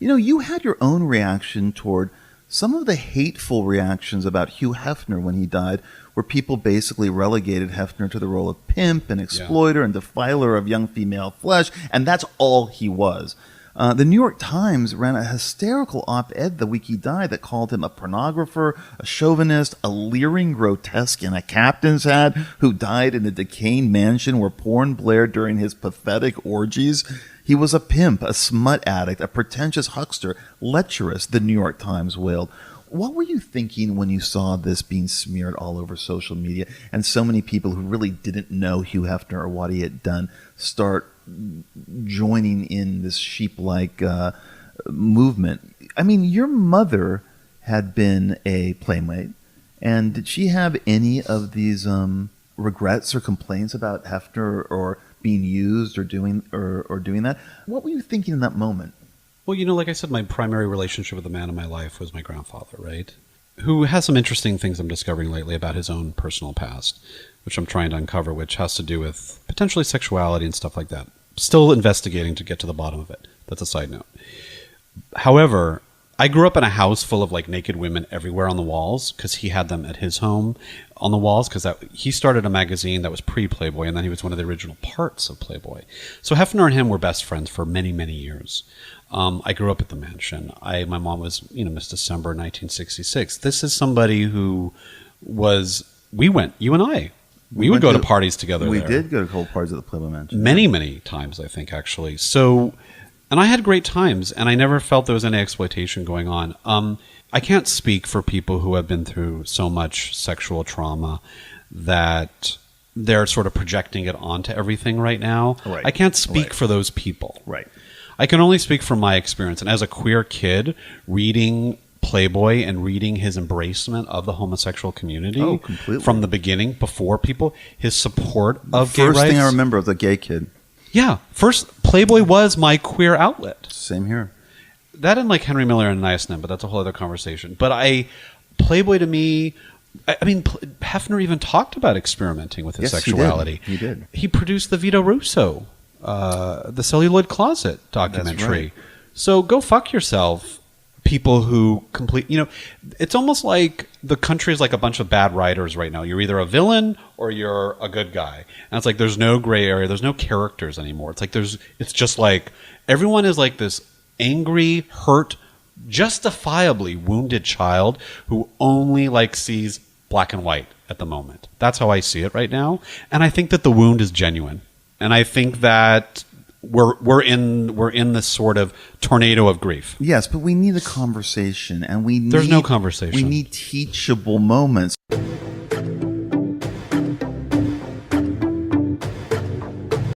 You know, you had your own reaction toward some of the hateful reactions about Hugh Hefner when he died, where people basically relegated Hefner to the role of pimp and exploiter and defiler of young female flesh, and that's all he was. The New York Times ran a hysterical op-ed the week he died that called him a pornographer, a chauvinist, a leering grotesque in a captain's hat who died in a decaying mansion where porn blared during his pathetic orgies. He was a pimp, a smut addict, a pretentious huckster, lecherous, the New York Times wailed. What were you thinking when you saw this being smeared all over social media and so many people who really didn't know Hugh Hefner or what he had done start joining in this sheep-like movement? I mean, your mother had been a playmate, and did she have any of these regrets or complaints about Hefner or being used or doing that? What were you thinking in that moment? Well, you know, like I said, my primary relationship with the man in my life was my grandfather, right? Who has some interesting things I'm discovering lately about his own personal past, which I'm trying to uncover, which has to do with potentially sexuality and stuff like that. Still investigating to get to the bottom of it. That's a side note. However, I grew up in a house full of like naked women everywhere on the walls because he had them at his home on the walls because he started a magazine that was pre-Playboy, and then he was one of the original parts of Playboy. So Hefner and him were best friends for many, many years. I grew up at the mansion. My mom was, Miss December 1966. This is somebody who was, you and I, we would go to parties together. We did go to cold parties at the Playboy Mansion. Many, many times, I think, actually. So, and I had great times, and I never felt there was any exploitation going on. I can't speak for people who have been through so much sexual trauma that they're sort of projecting it onto everything right now. Right. I can't speak for those people. Right. I can only speak from my experience. And as a queer kid, reading Playboy and reading his embracement of the homosexual community from the beginning, before people, his support of gay rights. First thing I remember was a gay kid. Yeah. First, Playboy was my queer outlet. Same here. That and like Henry Miller and Niacin, but that's a whole other conversation. But Playboy to me, I mean, Hefner even talked about experimenting with his sexuality. He did. He produced the Vito Russo, the Celluloid Closet documentary. That's right. So go fuck yourself, people who it's almost like the country is like a bunch of bad writers right now. You're either a villain or you're a good guy. And it's like there's no gray area. There's no characters anymore. It's like it's just like everyone is like this angry, hurt, justifiably wounded child who only like sees black and white at the moment. That's how I see it right now. And I think that the wound is genuine. And I think that we're in this sort of tornado of grief. Yes, but we need a conversation, and there's no conversation. We need teachable moments.